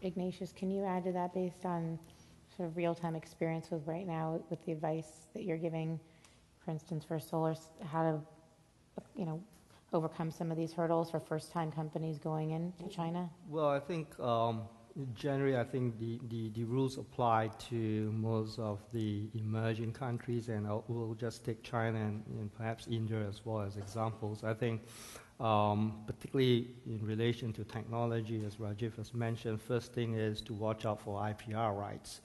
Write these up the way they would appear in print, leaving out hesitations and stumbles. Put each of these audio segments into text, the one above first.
Ignatius, can you add to that based on sort of real-time experience with right now with the advice that you're giving, for instance, for solar, how to, overcome some of these hurdles for first-time companies going into China? Well, I think generally, I think the rules apply to most of the emerging countries, and we'll just take China and perhaps India as well as examples. I think particularly in relation to technology, as Rajiv has mentioned, first thing is to watch out for IPR rights.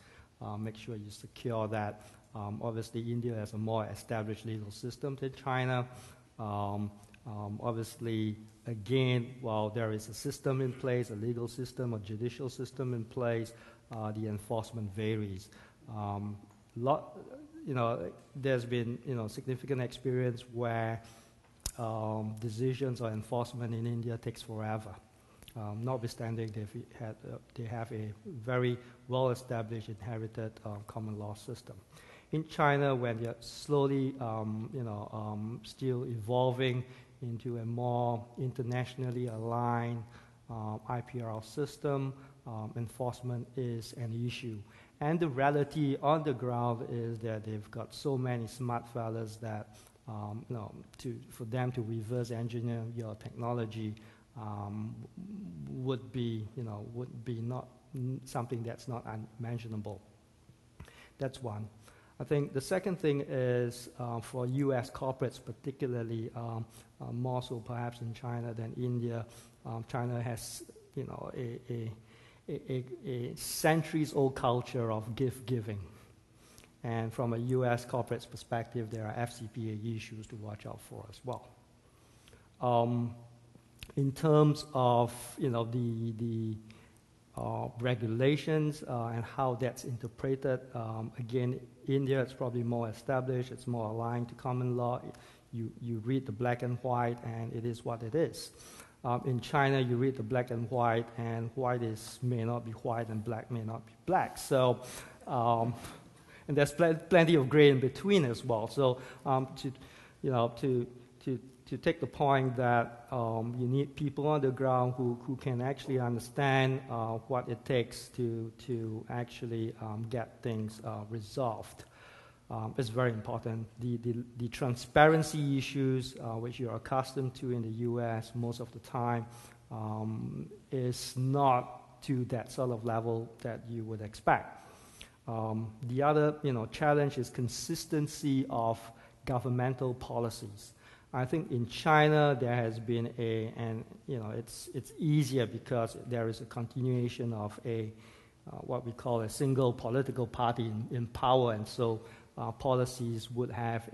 Make sure you secure that. Obviously, India has a more established legal system than China. Obviously, again, while there is a system in place, a legal system, a judicial system in place, the enforcement varies. There's been significant experience where decisions or enforcement in India takes forever. Notwithstanding, they have a very well-established, inherited common law system. In China, when they're slowly, still evolving into a more internationally aligned IPR system, enforcement is an issue. And the reality on the ground is that they've got so many smart fellas that, for them to reverse engineer your technology would be not something that's not unmentionable. That's one. I think the second thing is for U.S. corporates, particularly more so perhaps in China than India. China has a centuries-old culture of gift-giving. And from a U.S. corporate's perspective, there are FCPA issues to watch out for as well. In terms of the regulations and how that's interpreted, again, India is probably more established. It's more aligned to common law. You read the black and white, and it is what it is. In China, you read the black and white may not be white, and black may not be black. So, and there's plenty of gray in between as well. So, to take the point that you need people on the ground who can actually understand what it takes to actually get things resolved. It's very important. The transparency issues, which you're accustomed to in the U.S. most of the time, is not to that sort of level that you would expect. The other challenge is consistency of governmental policies. I think in China there has been it's easier because there is a continuation of what we call a single political party in power, and so policies would have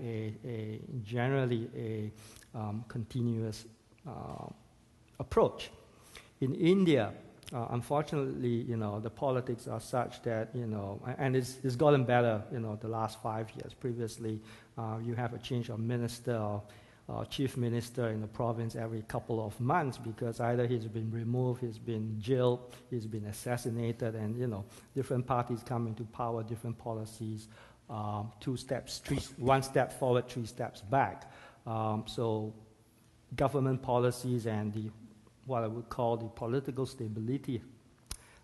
generally a continuous approach. In India, unfortunately, the politics are such that and it's gotten better the last 5 years. Previously, you have a change of minister or chief minister in the province every couple of months because either he's been removed, he's been jailed, he's been assassinated, and different parties come into power, different policies, 2 steps, 1 step forward, 3 steps back. So government policies and what I would call the political stability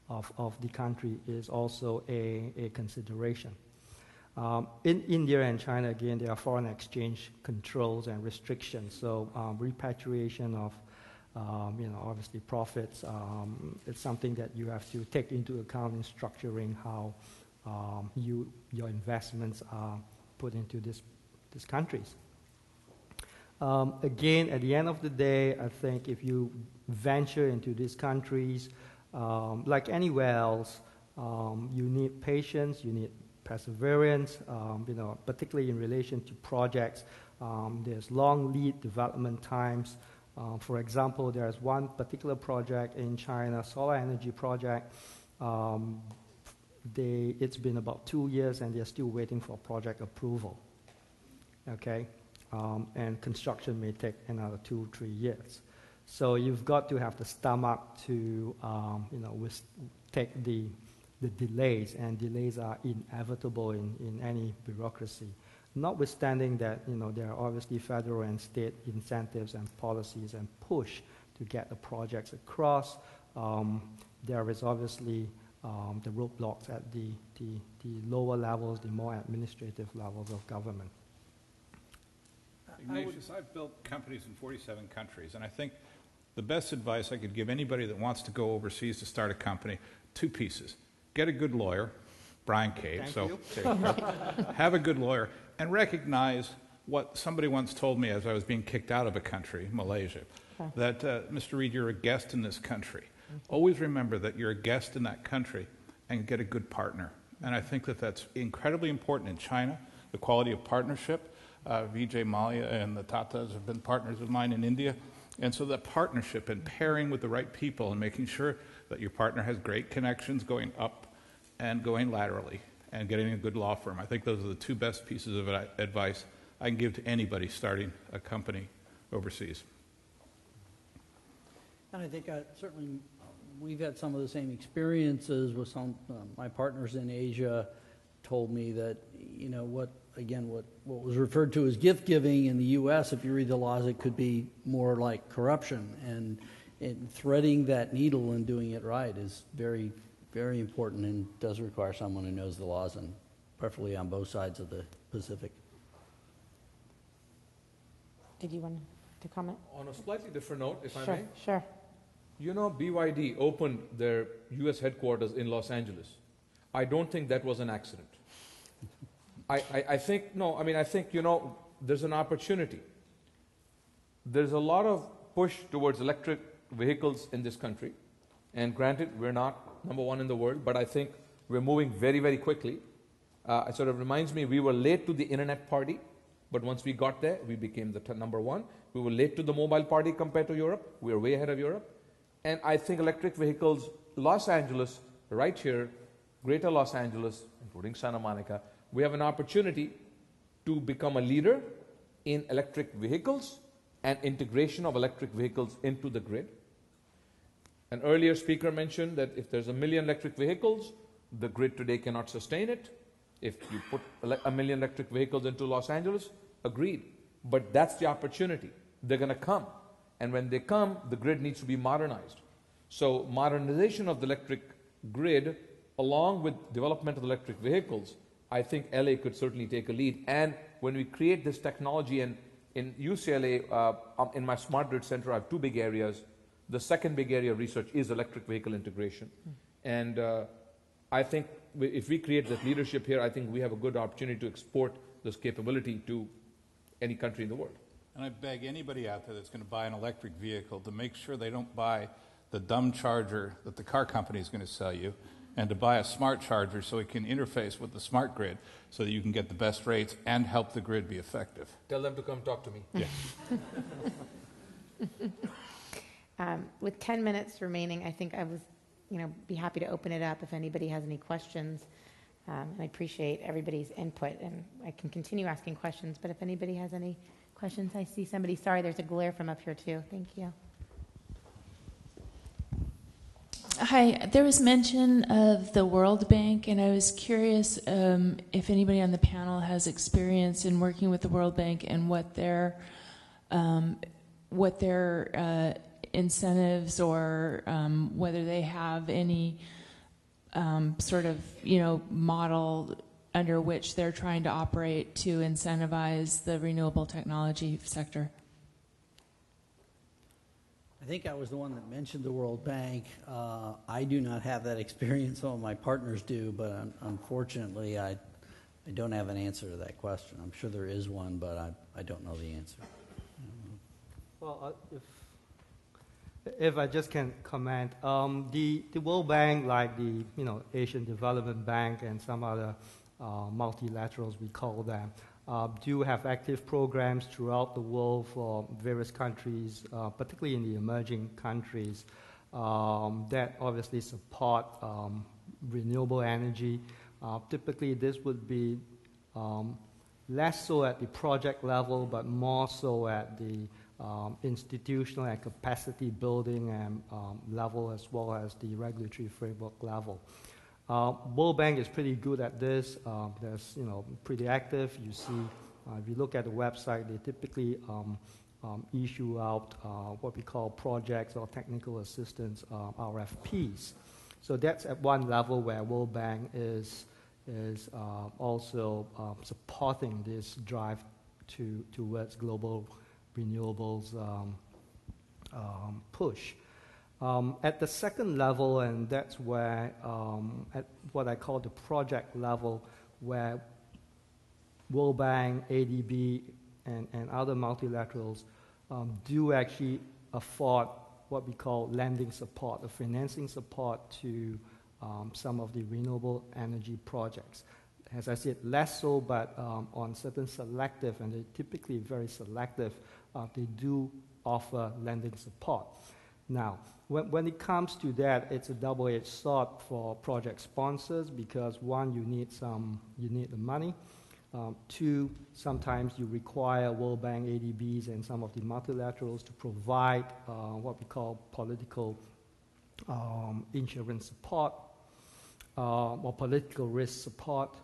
of the country is also a consideration. In India and China, again, there are foreign exchange controls and restrictions. So repatriation of, obviously profits, it's something that you have to take into account in structuring how your investments are put into these countries. Again, at the end of the day, I think if you venture into these countries, like anywhere else, you need patience, you need perseverance, particularly in relation to projects. There's long lead development times. For example, there's one particular project in China, solar energy project. It's been about 2 years and they're still waiting for project approval. Okay? And construction may take another 2-3 years. So you've got to have the stomach to, take the delays, and delays are inevitable in any bureaucracy. Notwithstanding that, there are obviously federal and state incentives and policies and push to get the projects across. there is obviously the roadblocks at the lower levels, the more administrative levels of government. Ignatius, I've built companies in 47 countries, and I think the best advice I could give anybody that wants to go overseas to start a company, 2 pieces. Get a good lawyer, Brian Cave, have a good lawyer, and recognize what somebody once told me as I was being kicked out of a country, Malaysia, that, Mr. Reed, you're a guest in this country. Always remember that you're a guest in that country and get a good partner. And I think that that's incredibly important in China, the quality of partnership. Vijay Mallya and the Tatas have been partners of mine in India. And so that partnership and pairing with the right people and making sure that your partner has great connections going up and going laterally and getting a good law firm. I think those are the 2 best pieces of advice I can give to anybody starting a company overseas. And I think certainly we've had some of the same experiences with some my partners in Asia told me that, you know, what was referred to as gift giving in the U.S., if you read the laws, it could be more like corruption. And threading that needle and doing it right is very, very important and does require someone who knows the laws, and preferably on both sides of the Pacific. Did you want to comment? On a slightly different note, if I Sure, may. sure. You know, BYD opened their U.S. headquarters in Los Angeles. I don't think that was an accident. I think, you know, there's an opportunity. There's a lot of push towards electric vehicles in this country. And granted, we're not number 1 in the world, but I think we're moving very, very quickly. It sort of reminds me, we were late to the internet party, but once we got there, we became the number 1. We were late to the mobile party compared to Europe. We are way ahead of Europe. And I think electric vehicles, Los Angeles, right here, Greater Los Angeles, including Santa Monica, we have an opportunity to become a leader in electric vehicles and integration of electric vehicles into the grid. An earlier speaker mentioned that if there's 1 million electric vehicles, the grid today cannot sustain it. If you put 1 million electric vehicles into Los Angeles, agreed. But that's the opportunity. They're going to come. And when they come, the grid needs to be modernized. So modernization of the electric grid, along with development of electric vehicles, I think LA could certainly take a lead. And when we create this technology, and in UCLA, in my Smart Grid Center, I have 2 big areas. The second big area of research is electric vehicle integration. And I think if we create that leadership here, I think we have a good opportunity to export this capability to any country in the world. And I beg anybody out there that's going to buy an electric vehicle to make sure they don't buy the dumb charger that the car company is going to sell you, and to buy a smart charger so it can interface with the smart grid so that you can get the best rates and help the grid be effective. Tell them to come talk to me. Yeah. With 10 minutes remaining, I think I was, be happy to open it up if anybody has any questions. And I appreciate everybody's input, and I can continue asking questions, but if anybody has any questions, I see somebody. Sorry, there's a glare from up here too. Thank you. Hi, there was mention of the World Bank, and I was curious if anybody on the panel has experience in working with the World Bank and what their incentives, or whether they have any sort of model under which they're trying to operate to incentivize the renewable technology sector. I think I was the one that mentioned the World Bank. I do not have that experience. Some of my partners do, but unfortunately, I don't have an answer to that question. I'm sure there is one, but I don't know the answer. Well, if I just can comment, the World Bank, like the Asian Development Bank and some other multilaterals, we call them, do have active programs throughout the world for various countries, particularly in the emerging countries, that obviously support renewable energy. Typically, this would be less so at the project level, but more so at the institutional and capacity building and level, as well as the regulatory framework level. World Bank is pretty good at this. They're pretty active. You see, if you look at the website, they typically issue out what we call projects or technical assistance RFPs. So that's at one level where World Bank is also supporting this drive towards global renewables push. At the second level, and that's where, at what I call the project level, where World Bank, ADB, and other multilaterals do actually afford what we call lending support, or financing support to some of the renewable energy projects. As I said, less so, but on certain selective, and they're typically very selective, they do offer lending support. Now, when it comes to that, it's a double-edged sword for project sponsors because one, you need the money. Two, sometimes you require World Bank, ADBs, and some of the multilaterals to provide what we call political insurance support or political risk support.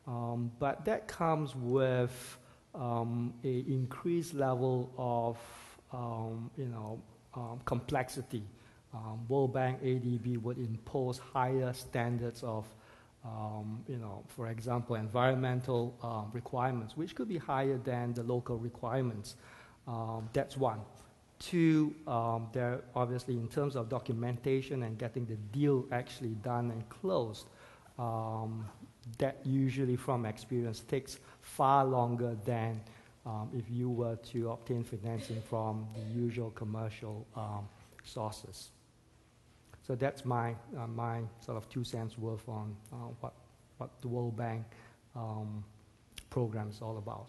But that comes with an increased level of complexity. World Bank, ADB would impose higher standards of, for example, environmental requirements, which could be higher than the local requirements. That's one. Two, there obviously in terms of documentation and getting the deal actually done and closed, that usually from experience takes far longer than if you were to obtain financing from the usual commercial sources. So that's my sort of 2 cents worth on what the World Bank program is all about.